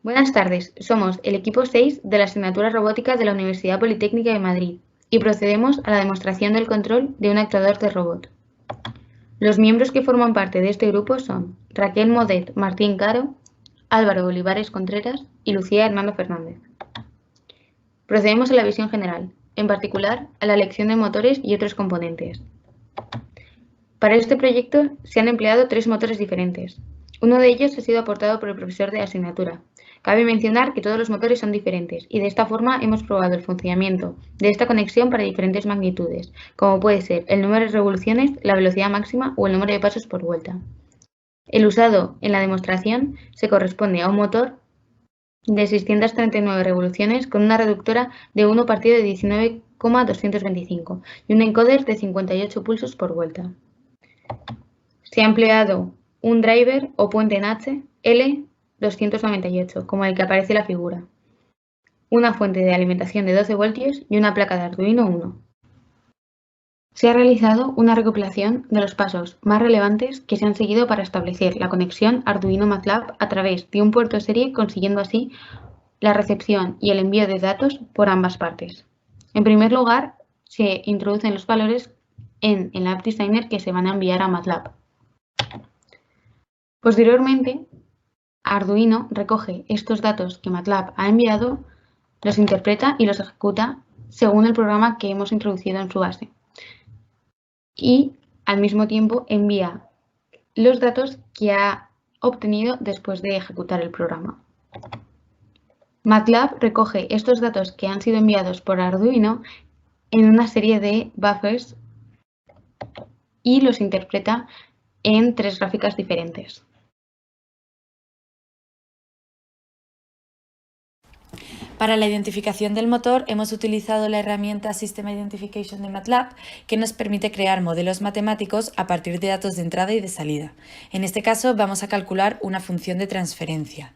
Buenas tardes, somos el equipo 6 de la asignatura Robótica de la Universidad Politécnica de Madrid y procedemos a la demostración del control de un actuador de robot. Los miembros que forman parte de este grupo son Raquel Modet Martín Caro, Álvaro Olivares Contreras y Lucía Hernando Fernández. Procedemos a la visión general, en particular a la elección de motores y otros componentes. Para este proyecto se han empleado 3 motores diferentes. Uno de ellos ha sido aportado por el profesor de la asignatura. Cabe mencionar que todos los motores son diferentes y de esta forma hemos probado el funcionamiento de esta conexión para diferentes magnitudes, como puede ser el número de revoluciones, la velocidad máxima o el número de pasos por vuelta. El usado en la demostración se corresponde a un motor de 639 revoluciones con una reductora de 1 partido de 19,225 y un encoder de 58 pulsos por vuelta. Se ha empleado un driver o puente en H L298, como el que aparece en la figura, una fuente de alimentación de 12 voltios y una placa de Arduino 1. Se ha realizado una recopilación de los pasos más relevantes que se han seguido para establecer la conexión Arduino-MATLAB a través de un puerto serie, consiguiendo así la recepción y el envío de datos por ambas partes. En primer lugar, se introducen los valores en el App Designer que se van a enviar a MATLAB. Posteriormente, Arduino recoge estos datos que MATLAB ha enviado, los interpreta y los ejecuta según el programa que hemos introducido en su base. Y al mismo tiempo envía los datos que ha obtenido después de ejecutar el programa. MATLAB recoge estos datos que han sido enviados por Arduino en una serie de buffers y los interpreta en 3 gráficas diferentes. Para la identificación del motor hemos utilizado la herramienta System Identification de MATLAB, que nos permite crear modelos matemáticos a partir de datos de entrada y de salida. En este caso vamos a calcular una función de transferencia.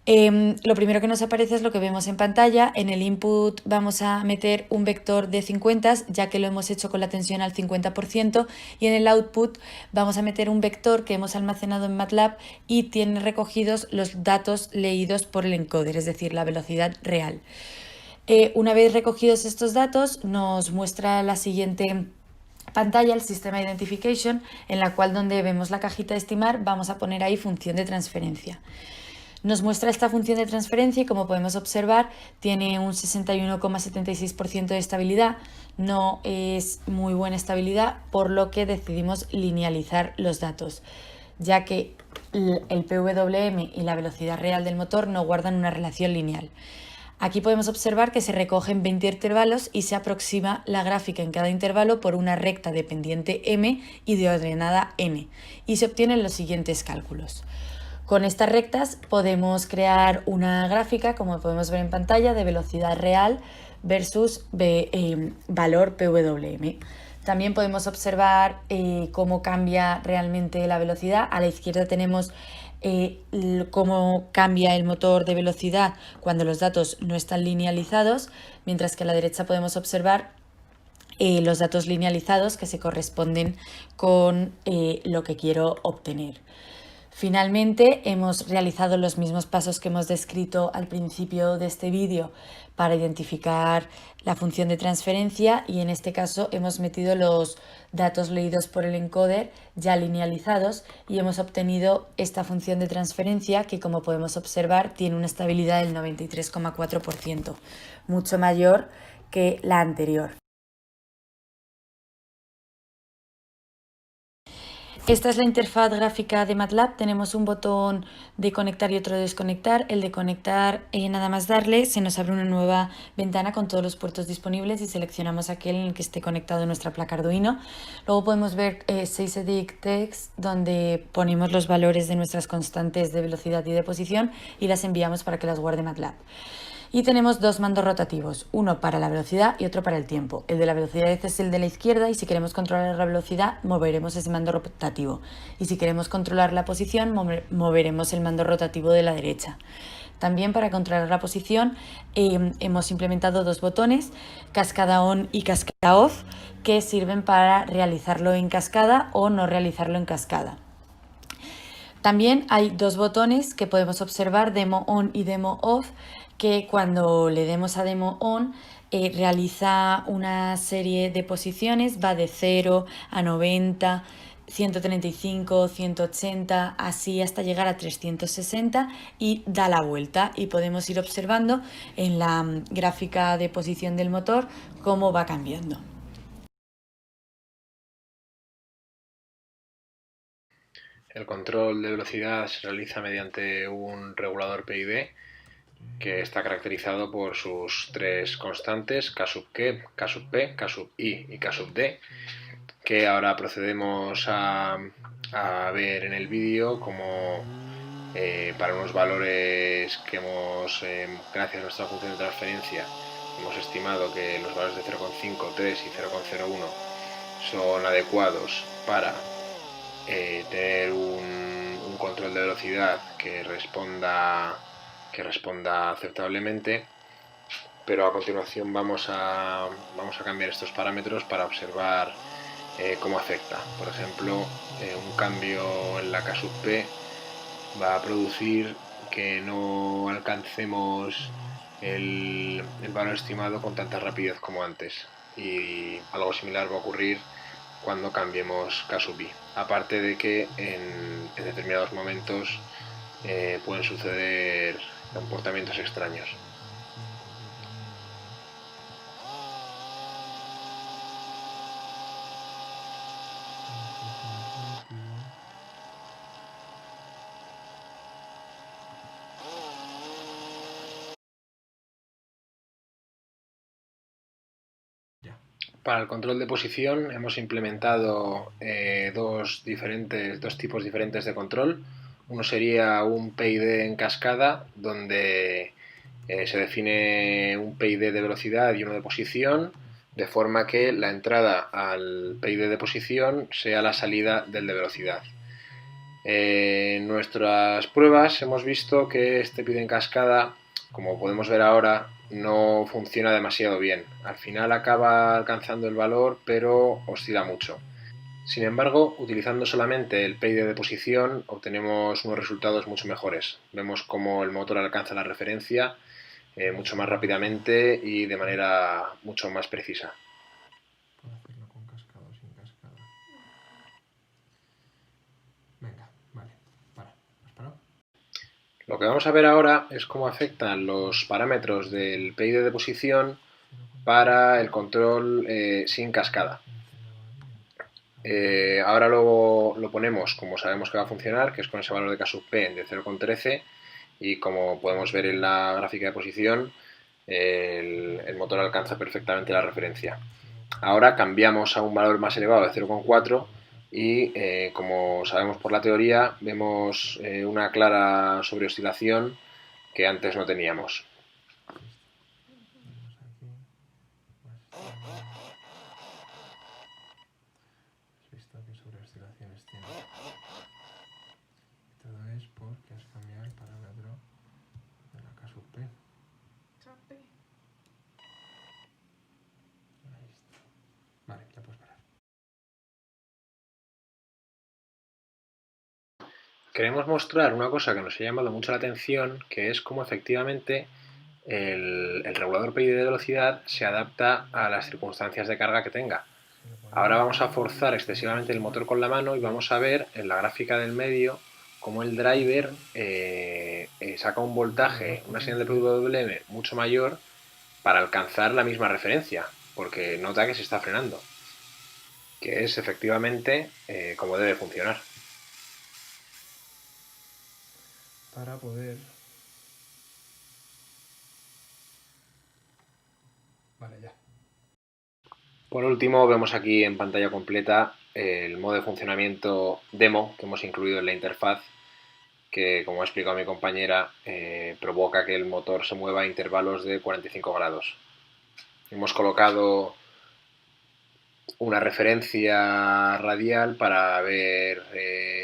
Lo primero que nos aparece es lo que vemos en pantalla. En el input vamos a meter un vector de 50, ya que lo hemos hecho con la tensión al 50%, y en el output vamos a meter un vector que hemos almacenado en MATLAB y tiene recogidos los datos leídos por el encoder, es decir, la velocidad real. Una vez recogidos estos datos, nos muestra la siguiente pantalla, el System Identification, en la cual donde vemos la cajita de estimar vamos a poner ahí función de transferencia. Nos muestra esta función de transferencia y, como podemos observar, tiene un 61,76% de estabilidad. No es muy buena estabilidad, por lo que decidimos linealizar los datos, ya que el PWM y la velocidad real del motor no guardan una relación lineal. Aquí podemos observar que se recogen 20 intervalos y se aproxima la gráfica en cada intervalo por una recta de pendiente m y de ordenada n, y se obtienen los siguientes cálculos. Con estas rectas podemos crear una gráfica, como podemos ver en pantalla, de velocidad real versus valor PWM. También podemos observar cómo cambia realmente la velocidad. A la izquierda tenemos cómo cambia el motor de velocidad cuando los datos no están linealizados, mientras que a la derecha podemos observar los datos linealizados que se corresponden con lo que quiero obtener. Finalmente, hemos realizado los mismos pasos que hemos descrito al principio de este vídeo para identificar la función de transferencia, y en este caso hemos metido los datos leídos por el encoder ya linealizados y hemos obtenido esta función de transferencia que, como podemos observar, tiene una estabilidad del 93,4%, mucho mayor que la anterior. Esta es la interfaz gráfica de MATLAB. Tenemos un botón de conectar y otro de desconectar. El de conectar, nada más darle, se nos abre una nueva ventana con todos los puertos disponibles y seleccionamos aquel en el que esté conectado nuestra placa Arduino. Luego podemos ver 6 edit text, donde ponemos los valores de nuestras constantes de velocidad y de posición y las enviamos para que las guarde MATLAB. Y tenemos 2 mandos rotativos, uno para la velocidad y otro para el tiempo. El de la velocidad es el de la izquierda, y si queremos controlar la velocidad moveremos ese mando rotativo, y si queremos controlar la posición moveremos el mando rotativo de la derecha. También, para controlar la posición, hemos implementado 2 botones, cascada on y cascada off, que sirven para realizarlo en cascada o no realizarlo en cascada. También hay dos botones que podemos observar, Demo On y Demo Off, que cuando le demos a Demo On realiza una serie de posiciones, va de 0 a 90, 135, 180, así hasta llegar a 360 y da la vuelta, y podemos ir observando en la gráfica de posición del motor cómo va cambiando. El control de velocidad se realiza mediante un regulador PID que está caracterizado por sus tres constantes, K sub K sub P, K sub I y K sub D, que ahora procedemos a ver en el vídeo como para unos valores que hemos, gracias a nuestra función de transferencia, hemos estimado que los valores de 0,53 y 0,01 son adecuados para tener un control de velocidad que responda aceptablemente, pero a continuación vamos a cambiar estos parámetros para observar cómo afecta. Por ejemplo, un cambio en la K sub P va a producir que no alcancemos el valor estimado con tanta rapidez como antes, y algo similar va a ocurrir cuando cambiemos K sub I. Aparte de que en determinados momentos pueden suceder comportamientos extraños. Para el control de posición hemos implementado dos tipos diferentes de control. Uno sería un PID en cascada, donde se define un PID de velocidad y uno de posición, de forma que la entrada al PID de posición sea la salida del de velocidad. En nuestras pruebas hemos visto que este PID en cascada, como podemos ver ahora, no funciona demasiado bien. Al final acaba alcanzando el valor, pero oscila mucho. Sin embargo, utilizando solamente el PID de posición obtenemos unos resultados mucho mejores. Vemos cómo el motor alcanza la referencia mucho más rápidamente y de manera mucho más precisa. ¿Puedo hacerlo con cascada o sin cascada? Venga, vale, ¿has parado? Lo que vamos a ver ahora es cómo afectan los parámetros del PID de posición para el control sin cascada. Ahora lo ponemos como sabemos que va a funcionar, que es con ese valor de K sub P de 0,13, y como podemos ver en la gráfica de posición, el motor alcanza perfectamente la referencia. Ahora cambiamos a un valor más elevado de 0,4 y como sabemos por la teoría, vemos una clara sobreoscilación que antes no teníamos. Visto que sobreoscilaciones tiene. Todo es porque has cambiado el parámetro de la K sub P. Ahí está. Vale, ya puedes parar. Queremos mostrar una cosa que nos ha llamado mucho la atención, que es cómo efectivamente el regulador PID de velocidad se adapta a las circunstancias de carga que tenga. Ahora vamos a forzar excesivamente el motor con la mano y vamos a ver en la gráfica del medio cómo el driver saca un voltaje, una señal de PWM mucho mayor para alcanzar la misma referencia, porque nota que se está frenando, que es efectivamente como debe funcionar. Para poder... Vale, ya. Por último, vemos aquí en pantalla completa el modo de funcionamiento demo que hemos incluido en la interfaz, que, como ha explicado mi compañera, provoca que el motor se mueva a intervalos de 45 grados. Hemos colocado una referencia radial para ver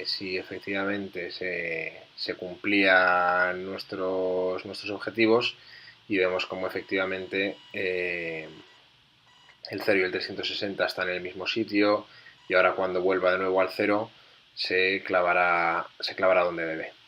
si efectivamente se cumplían nuestros objetivos, y vemos como efectivamente el 0 y el 360 están en el mismo sitio, y ahora cuando vuelva de nuevo al 0 se clavará donde debe.